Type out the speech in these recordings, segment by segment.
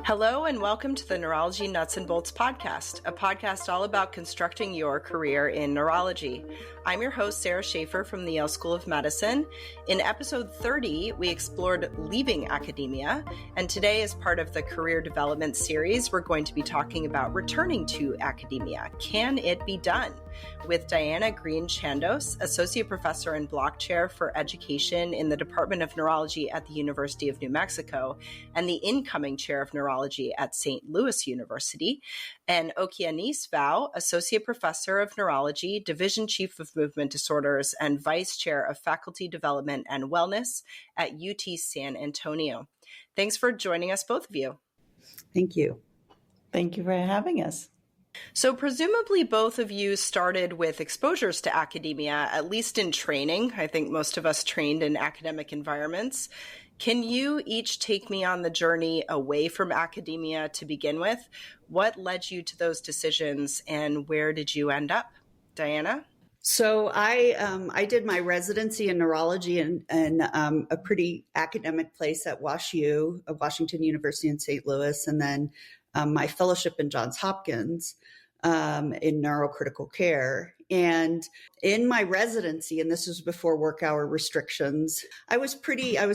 Hello and welcome to the Neurology Nuts and Bolts podcast, a podcast all about constructing your career in neurology. I'm your host, Sara Schaefer from the Yale School of Medicine. In episode 30, we explored leaving academia, and today, as part of the career development series, we're going to be talking about returning to academia. Can it be done? With Diana Greene-Chandos, Associate Professor and Block Chair for Education in the Department of Neurology at the University of New Mexico, and the incoming Chair of Neurology at St. Louis University, and Okeanis Vaou, Associate Professor of Neurology, Division Chief of Movement Disorders, and Vice Chair of Faculty Development and Wellness at UT San Antonio. Thanks for joining us, both of you. Thank you. Thank you for having us. So presumably both of you started with exposures to academia, at least in training. I think most of us trained in academic environments. Can you each take me on the journey away from academia to begin with? What led you to those decisions and where did you end up? Diana? So I did my residency in neurology in a pretty academic place at WashU, Washington University in St. Louis, and then my fellowship in Johns Hopkins in neurocritical care. And in my residency, and this was before work hour restrictions, I was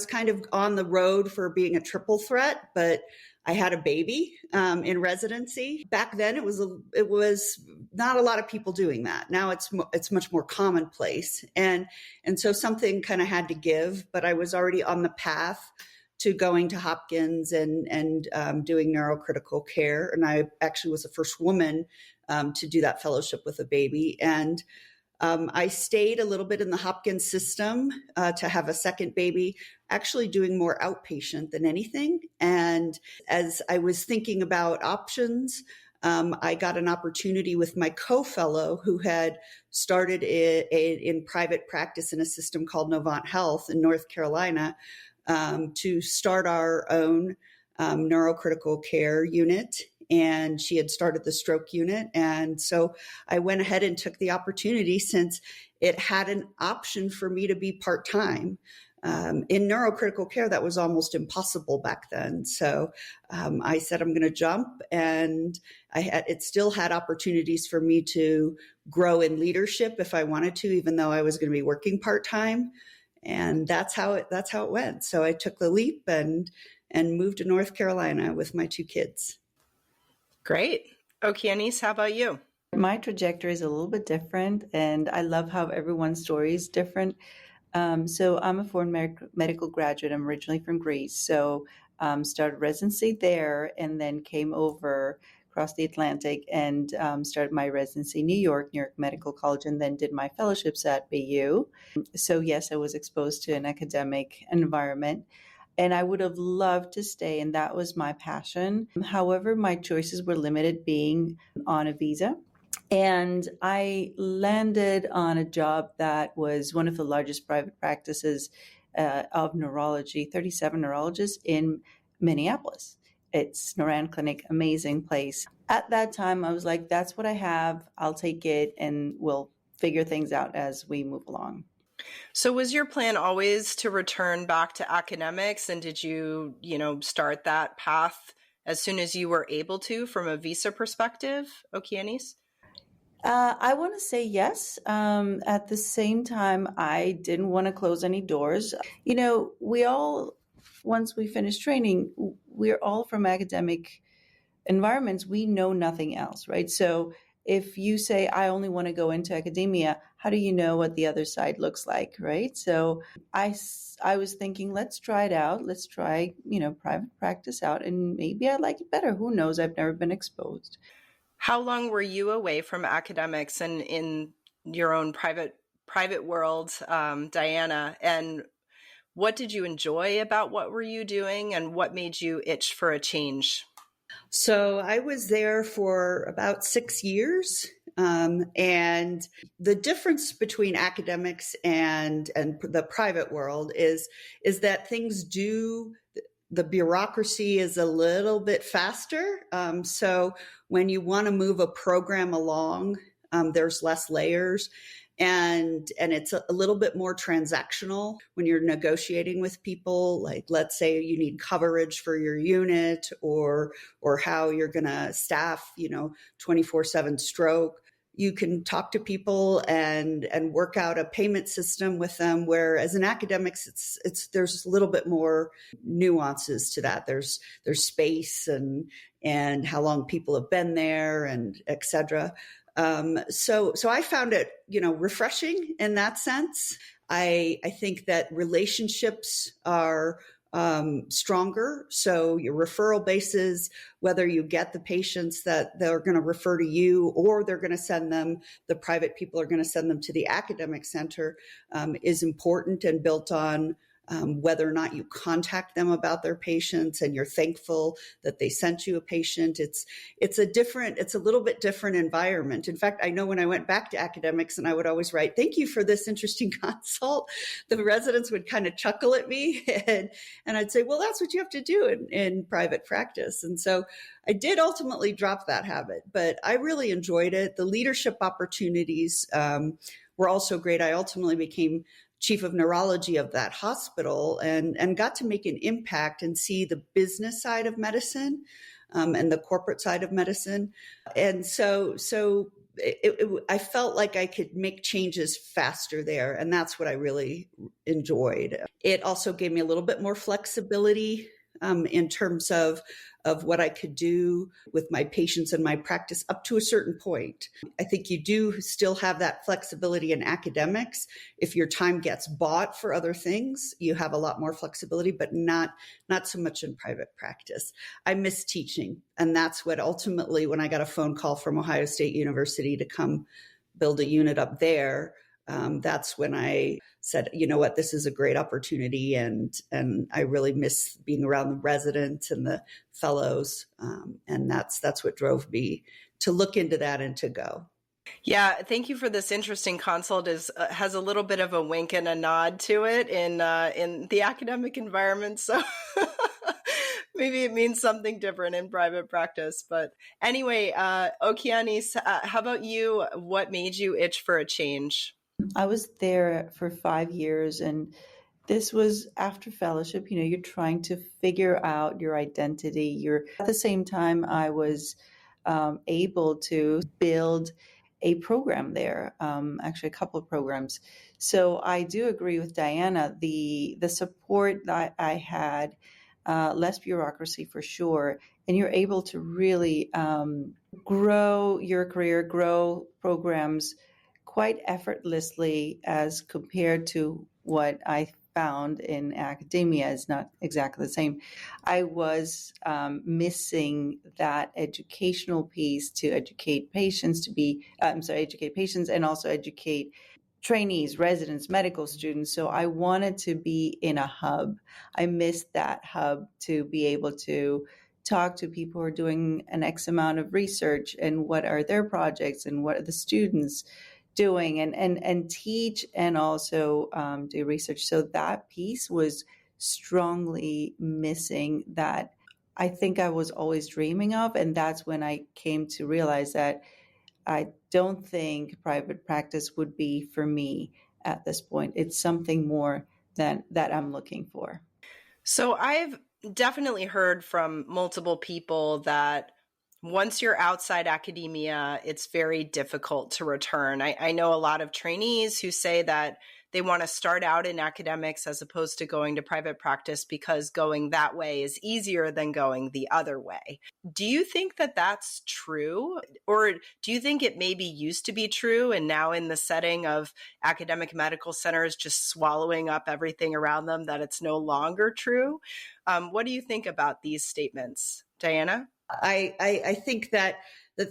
kind of on the road for being a triple threat, but I had a baby in residency. Back then, it was not a lot of people doing that. Now it's much more commonplace, and so something kind of had to give. But I was already on the path to going to Hopkins and doing neurocritical care, and I actually was the first woman to do that fellowship with a baby. And I stayed a little bit in the Hopkins system to have a second baby, actually doing more outpatient than anything. And as I was thinking about options, I got an opportunity with my co-fellow who had started in private practice in a system called Novant Health in North Carolina to start our own neurocritical care unit. And she had started the stroke unit. And so I went ahead and took the opportunity since it had an option for me to be part-time. In neurocritical care, that was almost impossible back then. So I said, I'm going to jump. And it still had opportunities for me to grow in leadership if I wanted to, even though I was going to be working part-time. And that's how it went. So I took the leap and moved to North Carolina with my two kids. Great. Okeanis, how about you? My trajectory is a little bit different, and I love how everyone's story is different. So I'm a foreign medical graduate. I'm originally from Greece. So started residency there and then came over across the Atlantic and started my residency in New York Medical College, and then did my fellowships at Vaou. So yes, I was exposed to an academic environment. And I would have loved to stay, and that was my passion. However, my choices were limited being on a visa. And I landed on a job that was one of the largest private practices of neurology, 37 neurologists in Minneapolis. It's Noran Clinic, amazing place. At that time, I was like, that's what I have. I'll take it, and we'll figure things out as we move along. So was your plan always to return back to academics, and did you, start that path as soon as you were able to from a visa perspective, Okeanis? I want to say yes. At the same time, I didn't want to close any doors. We all, once we finish training, we're all from academic environments. We know nothing else, right? So if you say, I only want to go into academia, how do you know what the other side looks like, right? So I was thinking, let's try it out. Let's try, private practice out, and maybe I like it better. Who knows? I've never been exposed. How long were you away from academics and in your own private world, Diana? And what did you enjoy about what were you doing, and what made you itch for a change? So I was there for about 6 years. And the difference between academics and the private world is that the bureaucracy is a little bit faster. So when you want to move a program along, There's less layers. And it's a little bit more transactional when you're negotiating with people. Like, let's say you need coverage for your unit or how you're going to staff, 24/7 stroke. You can talk to people and work out a payment system with them. Whereas in academics, there's a little bit more nuances to that. There's space and how long people have been there and et cetera. So I found it, refreshing in that sense. I think that relationships are stronger. So your referral bases, whether you get the patients that they're going to refer to you or they're going to send them, the private people are going to send them to the academic center, is important and built on whether or not you contact them about their patients and you're thankful that they sent you a patient. It's a little bit different environment. In fact, I know when I went back to academics and I would always write, "Thank you for this interesting consult," the residents would kind of chuckle at me and I'd say, "Well, that's what you have to do in private practice." And so I did ultimately drop that habit, but I really enjoyed it. The leadership opportunities were also great. I ultimately became chief of neurology of that hospital and got to make an impact and see the business side of medicine and the corporate side of medicine. And so I felt like I could make changes faster there. And that's what I really enjoyed. It also gave me a little bit more flexibility in terms of what I could do with my patients and my practice up to a certain point. I think you do still have that flexibility in academics. If your time gets bought for other things, you have a lot more flexibility, but not so much in private practice. I miss teaching. And that's what ultimately, when I got a phone call from Ohio State University to come build a unit up there, that's when I said, you know what, this is a great opportunity. And I really miss being around the residents and the fellows. And that's what drove me to look into that and to go. Yeah, thank you for this interesting consult. Has a little bit of a wink and a nod to it in the academic environment. So maybe it means something different in private practice. But anyway, Okeanis, how about you? What made you itch for a change? I was there for 5 years, and this was after fellowship. You're trying to figure out your identity. At the same time, I was able to build a program there, actually a couple of programs. So I do agree with Diana. The support that I had, less bureaucracy for sure, and you're able to really grow your career, grow programs quite effortlessly as compared to what I found in academia. Is not exactly the same. I was missing that educational piece to educate patients educate patients and also educate trainees, residents, medical students. So I wanted to be in a hub. I missed that hub to be able to talk to people who are doing an X amount of research and what are their projects and what are the students doing and teach and also do research. So that piece was strongly missing that I think I was always dreaming of. And that's when I came to realize that I don't think private practice would be for me at this point. It's something more than that I'm looking for. So I've definitely heard from multiple people that once you're outside academia, it's very difficult to return. I know a lot of trainees who say that they want to start out in academics as opposed to going to private practice because going that way is easier than going the other way. Do you think that that's true? Or do you think it maybe used to be true and now in the setting of academic medical centers just swallowing up everything around them that it's no longer true? What do you think about these statements, Diana? I think that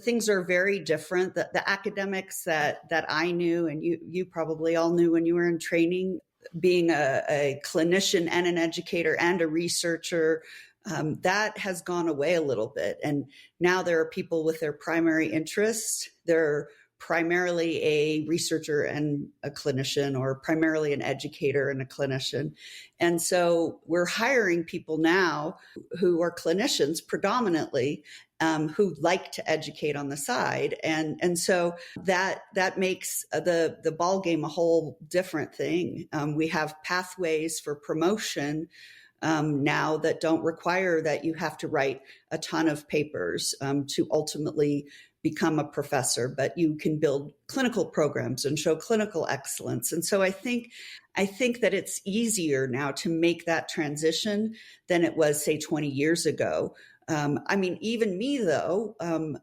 things are very different. The academics that I knew, and you probably all knew when you were in training, being a clinician and an educator and a researcher, that has gone away a little bit. And now there are people with their primary interest. They're primarily a researcher and a clinician, or primarily an educator and a clinician. And so we're hiring people now who are clinicians predominantly, who like to educate on the side. And so that makes the ball game a whole different thing. We have pathways for promotion now that don't require that you have to write a ton of papers to ultimately become a professor, but you can build clinical programs and show clinical excellence. And so I think that it's easier now to make that transition than it was, say, 20 years ago. I mean, even me, though,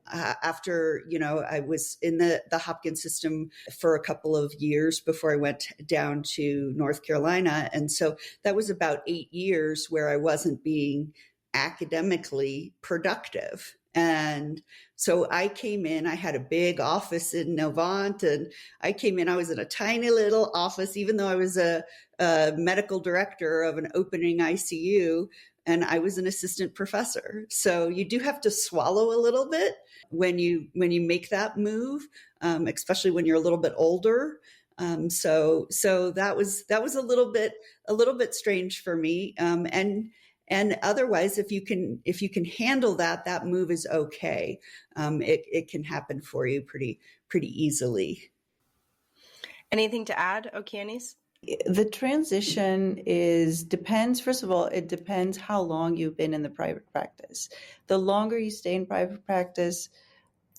after, I was in the Hopkins system for a couple of years before I went down to North Carolina. And so that was about 8 years where I wasn't being academically productive. And so I came in, I had a big office in Novant, and I came in, I was in a tiny little office, even though I was a medical director of an opening ICU, and I was an assistant professor. So you do have to swallow a little bit when you make that move, especially when you're a little bit older. So that was a little bit strange for me. And otherwise, if you can handle that move is okay. It can happen for you pretty easily. Anything to add, Okeanis? The transition depends. First of all, it depends how long you've been in the private practice. The longer you stay in private practice,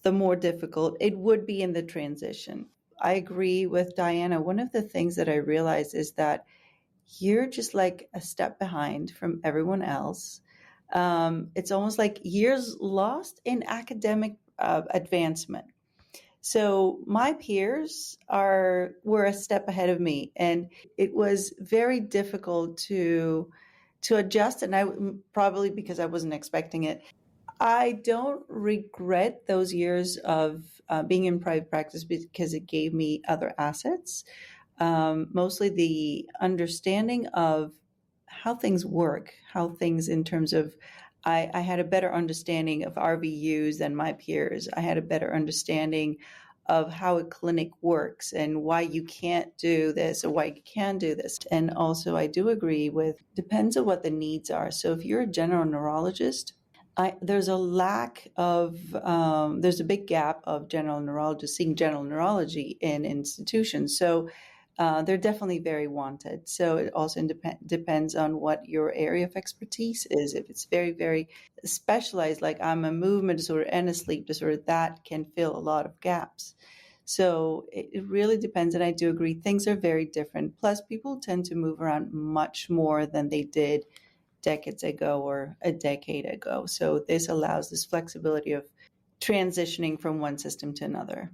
the more difficult it would be in the transition. I agree with Diana. One of the things that I realized is that you're just like a step behind from everyone else. It's almost like years lost in academic advancement. So my peers were a step ahead of me, and it was very difficult to adjust. And I probably because I wasn't expecting it. I don't regret those years of being in private practice because it gave me other assets. Mostly the understanding of how things work, how things in terms of, I had a better understanding of RVUs than my peers. I had a better understanding of how a clinic works and why you can't do this or why you can do this. And also I do agree with, depends on what the needs are. So if you're a general neurologist, there's a big gap of general neurologists seeing general neurology in institutions. So they're definitely very wanted. So it also depends on what your area of expertise is. If it's very, very specialized, like I'm a movement disorder and a sleep disorder, that can fill a lot of gaps. So it really depends. And I do agree, things are very different. Plus, people tend to move around much more than they did decades ago or a decade ago. So this allows this flexibility of transitioning from one system to another.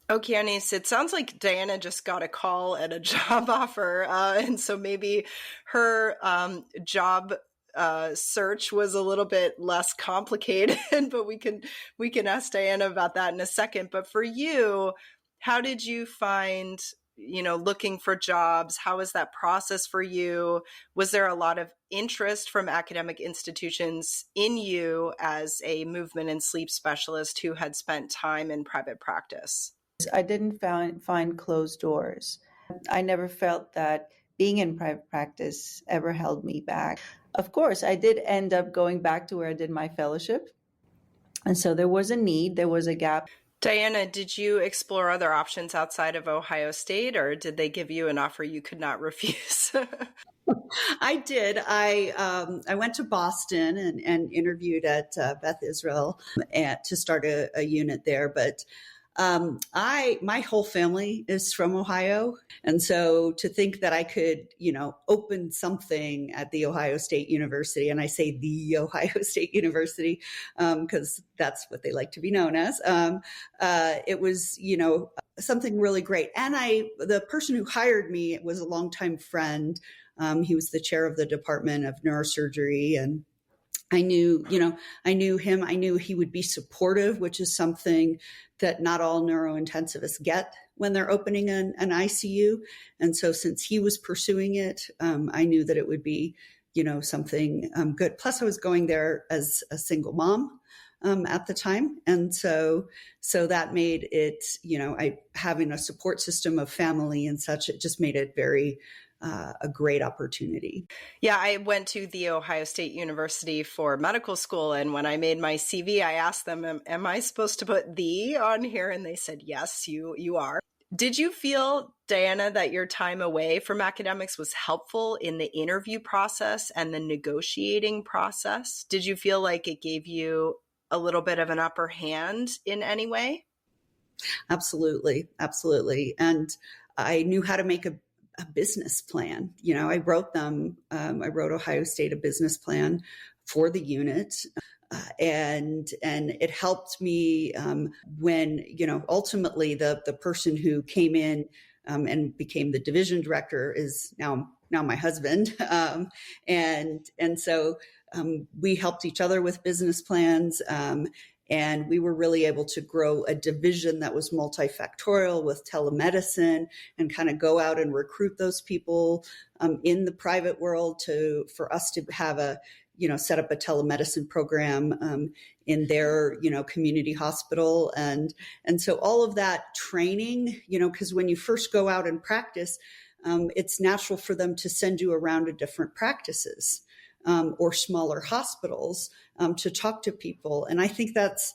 Okeanis, it sounds like Diana just got a call and a job offer, and so maybe her job search was a little bit less complicated. But we can ask Diana about that in a second. But for you, how did you find, looking for jobs? How was that process for you? Was there a lot of interest from academic institutions in you as a movement and sleep specialist who had spent time in private practice? I didn't find closed doors. I never felt that being in private practice ever held me back. Of course, I did end up going back to where I did my fellowship. And so there was a need, there was a gap. Diana, did you explore other options outside of Ohio State, or did they give you an offer you could not refuse? I did. I went to Boston and interviewed at Beth Israel to start a unit there, but my whole family is from Ohio. And so to think that I could, open something at the Ohio State University, and I say the Ohio State University, because that's what they like to be known as. It was, something really great. And the person who hired me was a longtime friend. He was the chair of the Department of Neurosurgery, and I knew him. I knew he would be supportive, which is something that not all neurointensivists get when they're opening an ICU. And so since he was pursuing it, I knew that it would be, something good. Plus I was going there as a single mom. at the time. And so that made it, having a support system of family and such, it just made it very a great opportunity. Yeah, I went to The Ohio State University for medical school. And when I made my CV, I asked them, am I supposed to put "the" on here? And they said, yes, you are. Did you feel, Diana, that your time away from academics was helpful in the interview process and the negotiating process? Did you feel like it gave you a little bit of an upper hand in any way? Absolutely. Absolutely. And I knew how to make a business plan. I wrote Ohio State a business plan for the unit. And it helped me when, ultimately the person who came in and became the division director is now my husband. And so we helped each other with business plans. And we were really able to grow a division that was multifactorial with telemedicine and kind of go out and recruit those people in the private world for us to have set up a telemedicine program in their, community hospital. And so all of that training, because when you first go out and practice, it's natural for them to send you around to different practices or smaller hospitals to talk to people. And I think that's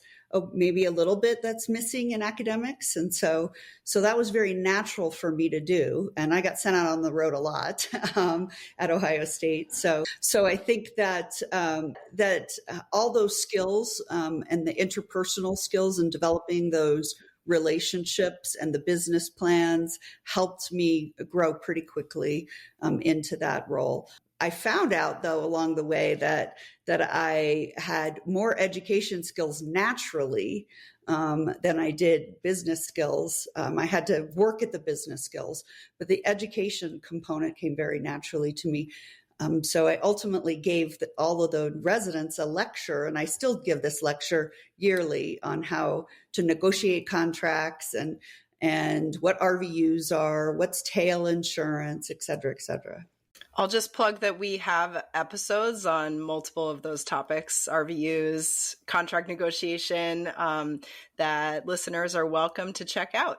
maybe a little bit that's missing in academics. And so that was very natural for me to do. And I got sent out on the road a lot at Ohio State. So I think that all those skills and the interpersonal skills and developing those relationships and the business plans helped me grow pretty quickly into that role. I found out, though, along the way that I had more education skills naturally than I did business skills. I had to work at the business skills, but the education component came very naturally to me. So I ultimately gave all of the residents a lecture, and I still give this lecture yearly on how to negotiate contracts and what RVUs are, what's tail insurance, et cetera, et cetera. I'll just plug that we have episodes on multiple of those topics, RVUs, contract negotiation, that listeners are welcome to check out.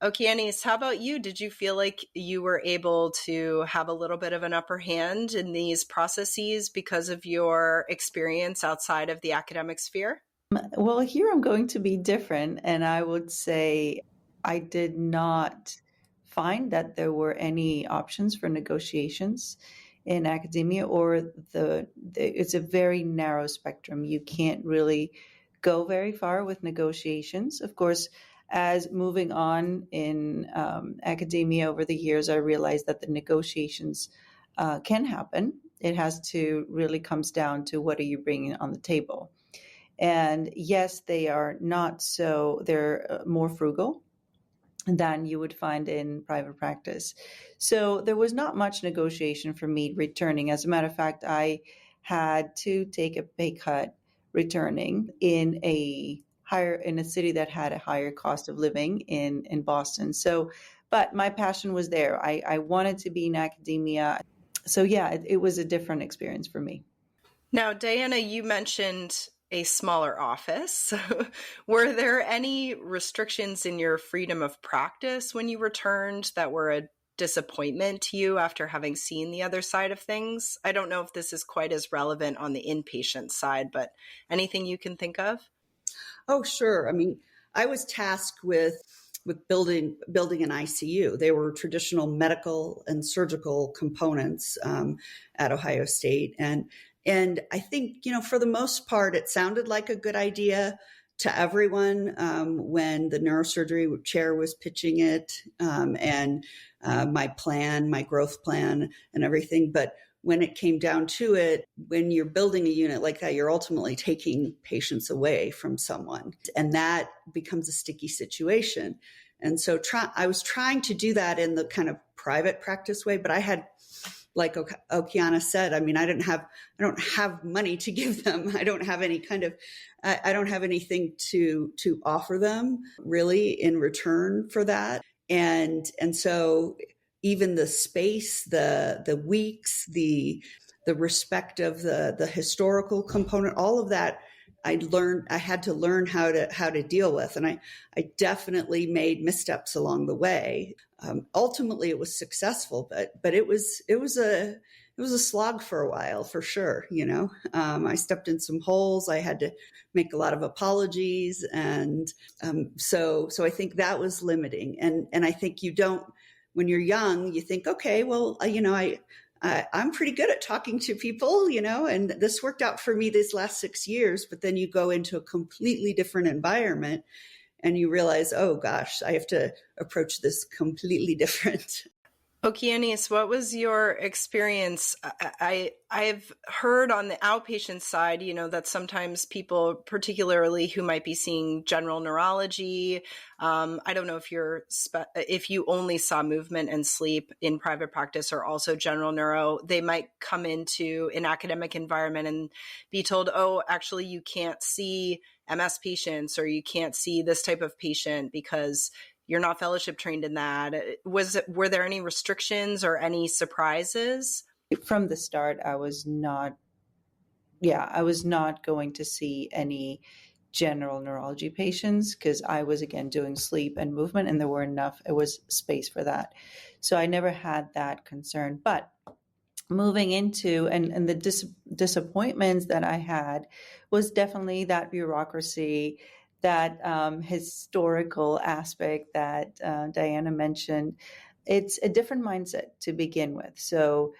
Okeanis, how about you? Did you feel like you were able to have a little bit of an upper hand in these processes because of your experience outside of the academic sphere? Well, here I'm going to be different, and I would say I did not find that there were any options for negotiations in academia, or it's a very narrow spectrum. You can't really go very far with negotiations. Of course, as moving on in academia over the years, I realized that the negotiations can happen. It has to really comes down to what are you bringing on the table. And yes, they're more frugal than you would find in private practice. So there was not much negotiation for me returning. As a matter of fact, I had to take a pay cut returning in a city that had a higher cost of living in Boston. So, but my passion was there. I wanted to be in academia. So yeah, it was a different experience for me. Now, Diana, you mentioned a smaller office. Were there any restrictions in your freedom of practice when you returned that were a disappointment to you after having seen the other side of things? I don't know if this is quite as relevant on the inpatient side, but anything you can think of? Oh, sure. I mean, I was tasked with building an ICU. They were traditional medical and surgical components at Ohio State. And I think, for the most part, it sounded like a good idea to everyone when the neurosurgery chair was pitching it and my growth plan and everything. But when it came down to it, when you're building a unit like that, you're ultimately taking patients away from someone. And that becomes a sticky situation. And so I was trying to do that in the kind of private practice way, but I had, like Okeanis said, I mean, I don't have money to give them. I don't have any I don't have anything to offer them really in return for that. And so even the space, the weeks, the respect of the historical component, all of that I had to learn how to deal with. And I definitely made missteps along the way. Ultimately it was successful, but it was a slog for a while, for sure. I stepped in some holes. I had to make a lot of apologies. And so I think that was limiting. And I think when you're young, you think, okay, well, I'm pretty good at talking to people, and this worked out for me these last 6 years, but then you go into a completely different environment and you realize, oh gosh, I have to approach this completely different. Okeanis, what was your experience? I've heard on the outpatient side, that sometimes people, particularly who might be seeing general neurology, I don't know if you only saw movement and sleep in private practice or also general neuro, they might come into an academic environment and be told, oh, actually you can't see MS patients or you can't see this type of patient because you're not fellowship trained in that. Were there any restrictions or any surprises? From the start, I was not going to see any general neurology patients because I was, again, doing sleep and movement, and there was space for that. So I never had that concern. But moving into and the disappointments that I had was definitely that bureaucracy, that historical aspect that Diana mentioned. It's a different mindset to begin with. So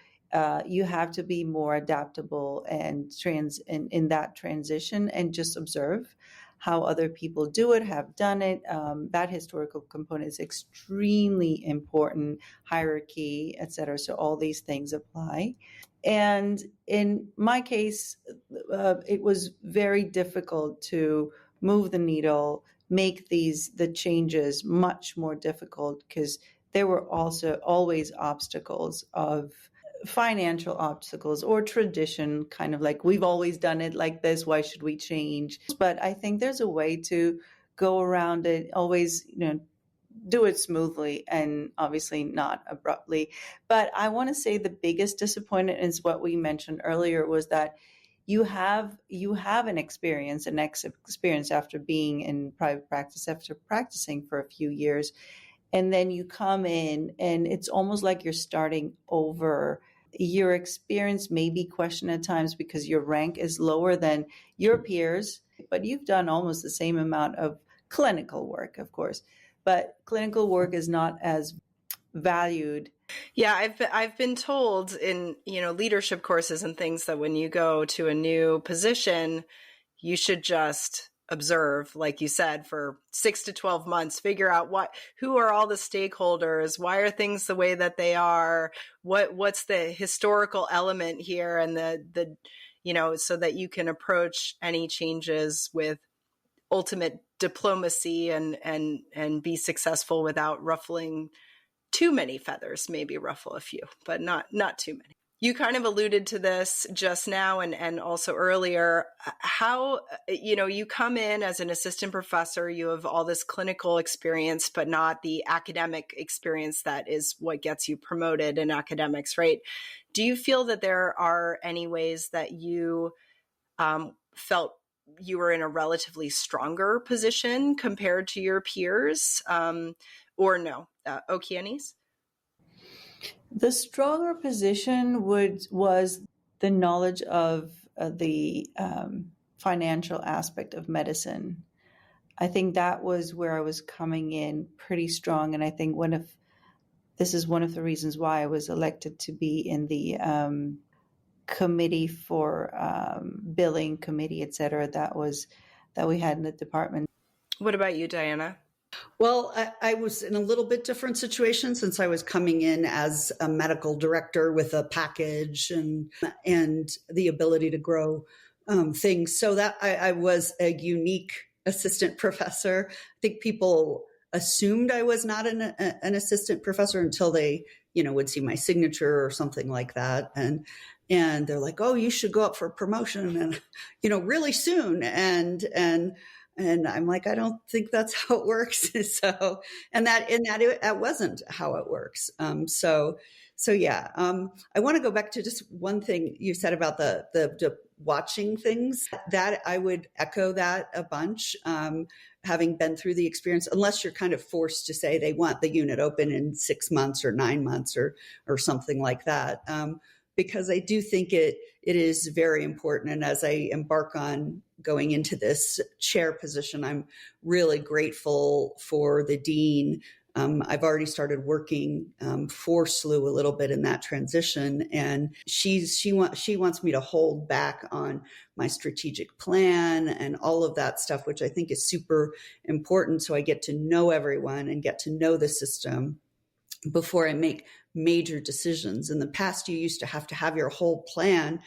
you have to be more adaptable and in that transition and just observe how other people do it, have done it. That historical component is extremely important, hierarchy, et cetera. So all these things apply. And in my case, it was very difficult to move the needle, make the changes much more difficult because there were also always obstacles of financial obstacles or tradition, kind of like we've always done it like this, why should we change? But I think there's a way to go around it, always, do it smoothly and obviously not abruptly. But I want to say the biggest disappointment is what we mentioned earlier was that you have an experience after being in private practice, after practicing for a few years, and then you come in and it's almost like you're starting over. Your experience may be questioned at times because your rank is lower than your peers, but you've done almost the same amount of clinical work, of course, but clinical work is not as valued. Yeah, I've been told in, leadership courses and things that when you go to a new position, you should just observe, like you said, for 6 to 12 months, figure out who are all the stakeholders, why are things the way that they are, what's the historical element here, and the so that you can approach any changes with ultimate diplomacy and be successful without ruffling too many feathers, maybe ruffle a few, but not too many. You kind of alluded to this just now and also earlier, how, you come in as an assistant professor, you have all this clinical experience, but not the academic experience that is what gets you promoted in academics, right? Do you feel that there are any ways that you felt you were in a relatively stronger position compared to your peers, or no? Okeanis? The stronger position was the knowledge of the financial aspect of medicine. I think that was where I was coming in pretty strong, and I think this is one of the reasons why I was elected to be in the committee for billing committee, et cetera, that we had in the department. What about you, Diana? Well, I was in a little bit different situation since I was coming in as a medical director with a package and the ability to grow things. So that I was a unique assistant professor. I think people assumed I was not an assistant professor until they, would see my signature or something like that. And they're like, oh, you should go up for promotion and, really soon. And I'm like, I don't think that's how it works. So, that wasn't how it works. So yeah. I want to go back to just one thing you said about the watching things. That I would echo that a bunch, having been through the experience, unless you're kind of forced to say they want the unit open in 6 months or 9 months or something like that. Because I do think it is very important. And as I embark on going into this chair position, I'm really grateful for the dean. I've already started working for SLU a little bit in that transition, and she wants me to hold back on my strategic plan and all of that stuff, which I think is super important. So I get to know everyone and get to know the system before I make major decisions. In the past, you used to have your whole plan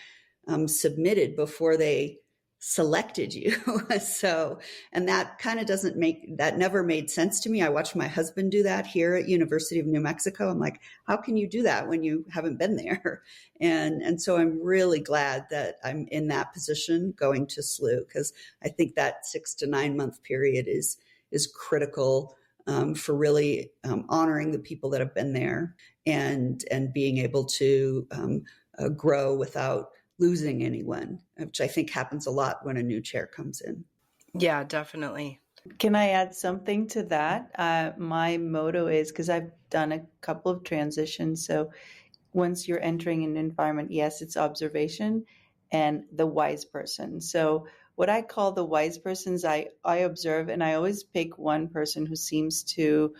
submitted before they selected you. So, and that kind of that never made sense to me. I watched my husband do that here at University of New Mexico. I'm like, how can you do that when you haven't been there? And so I'm really glad that I'm in that position going to SLU, because I think that 6 to 9 month period is critical for really honoring the people that have been there and being able to grow without losing anyone, which I think happens a lot when a new chair comes in. Yeah, definitely. Can I add something to that? My motto is, because I've done a couple of transitions, so once you're entering an environment, yes, it's observation and the wise person. So what I call the wise persons, I observe, and I always pick one person who seems to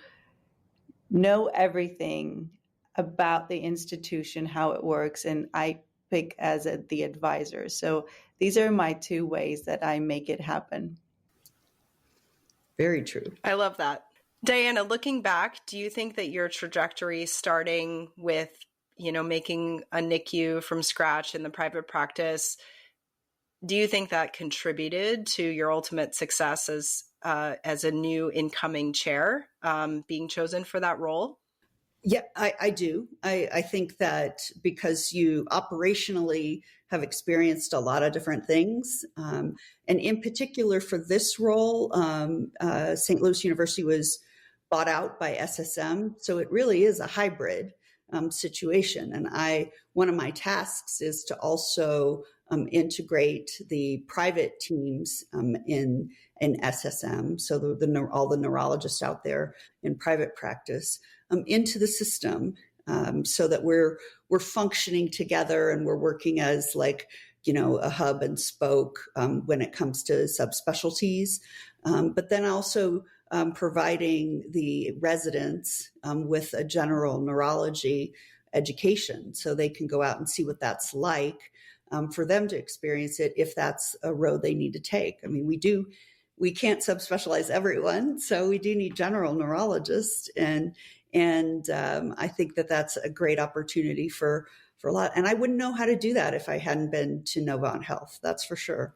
know everything about the institution, how it works, and I pick as the advisor. So these are my 2 ways that I make it happen. Very true. I love that. Diana, looking back, do you think that your trajectory as making a NICU from scratch in the private practice, do you think that contributed to your ultimate success as a new incoming chair, being chosen for that role? Yeah, I do. I think that because you operationally have experienced a lot of different things, and in particular for this role, St. Louis University was bought out by SSM, so it really is a hybrid situation. And one of my tasks is to also integrate the private teams in SSM, so all the neurologists out there in private practice, into the system, so that we're functioning together and we're working as a hub and spoke when it comes to subspecialties, but then also providing the residents with a general neurology education so they can go out and see what that's like, for them to experience it if that's a road they need to take. I mean, we can't subspecialize everyone, so we do need general neurologists, and I think that that's a great opportunity for a lot. And I wouldn't know how to do that if I hadn't been to Novant Health, that's for sure.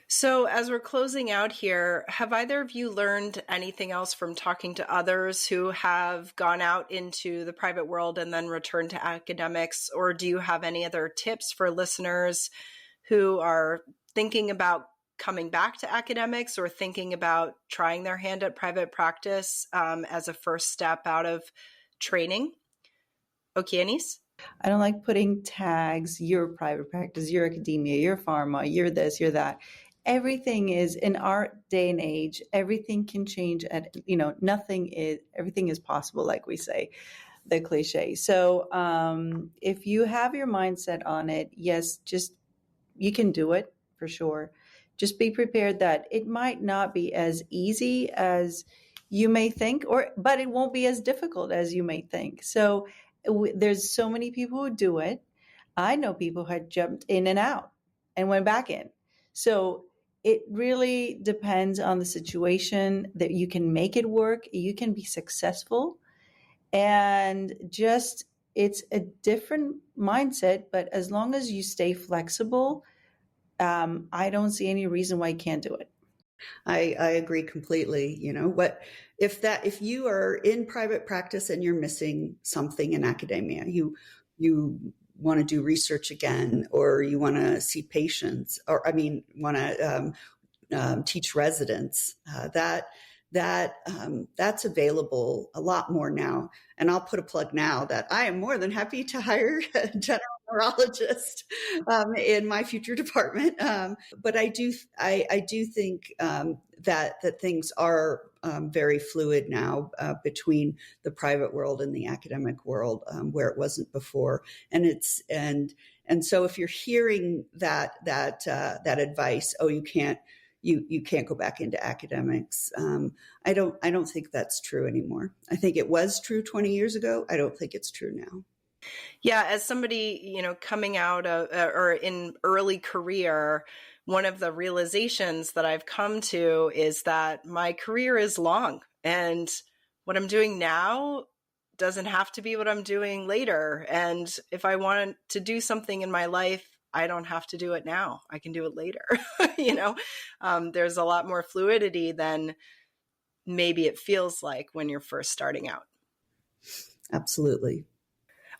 So as we're closing out here, have either of you learned anything else from talking to others who have gone out into the private world and then returned to academics? Or do you have any other tips for listeners who are thinking about coming back to academics or thinking about trying their hand at private practice as a first step out of training? Okeanis? I don't like putting tags, you're private practice, you're academia, you're pharma, you're this, you're that. Everything is, in our day and age, everything can change everything is possible, like we say, the cliche. So if you have your mindset on it, yes, you can do it for sure. Just be prepared that it might not be as easy as you may think, but it won't be as difficult as you may think. So there's so many people who do it. I know people who had jumped in and out and went back in. So it really depends on the situation that you can make it work. You can be successful, and it's a different mindset. But as long as you stay flexible, I don't see any reason why you can't do it. I agree completely. If you are in private practice and you're missing something in academia, you want to do research again, or you want to see patients, want to teach residents, that's available a lot more now. And I'll put a plug now that I am more than happy to hire general neurologist in my future department. But I do think that things are very fluid now between the private world and the academic world, where it wasn't before. And so if you're hearing that advice, oh, you can't go back into academics. I don't think that's true anymore. I think it was true 20 years ago. I don't think it's true now. Yeah, as somebody, coming out of or in early career, one of the realizations that I've come to is that my career is long, and what I'm doing now doesn't have to be what I'm doing later. And if I want to do something in my life, I don't have to do it now. I can do it later. There's a lot more fluidity than maybe it feels like when you're first starting out. Absolutely.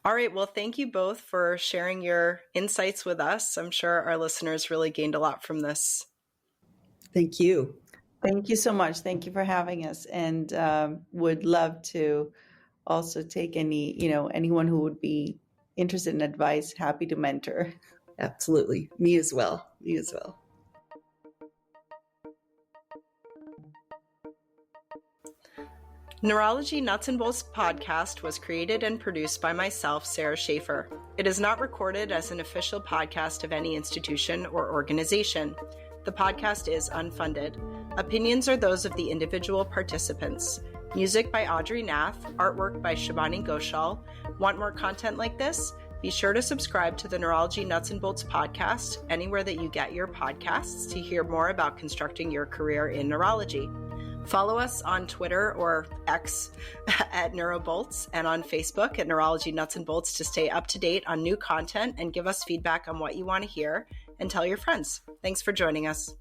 All right. Well, thank you both for sharing your insights with us. I'm sure our listeners really gained a lot from this. Thank you. Thank you so much. Thank you for having us, and would love to also take anyone who would be interested in advice. Happy to mentor. Absolutely. Me as well. Neurology Nuts and Bolts podcast was created and produced by myself, Sara Schaefer. It is not recorded as an official podcast of any institution or organization. The podcast is unfunded. Opinions are those of the individual participants. Music by Audrey Nath, artwork by Shabani Ghoshal. Want more content like this? Be sure to subscribe to the Neurology Nuts and Bolts podcast anywhere that you get your podcasts to hear more about constructing your career in neurology. Follow us on Twitter or X at NeuroBolts and on Facebook at Neurology Nuts and Bolts to stay up to date on new content and give us feedback on what you want to hear, and tell your friends. Thanks for joining us.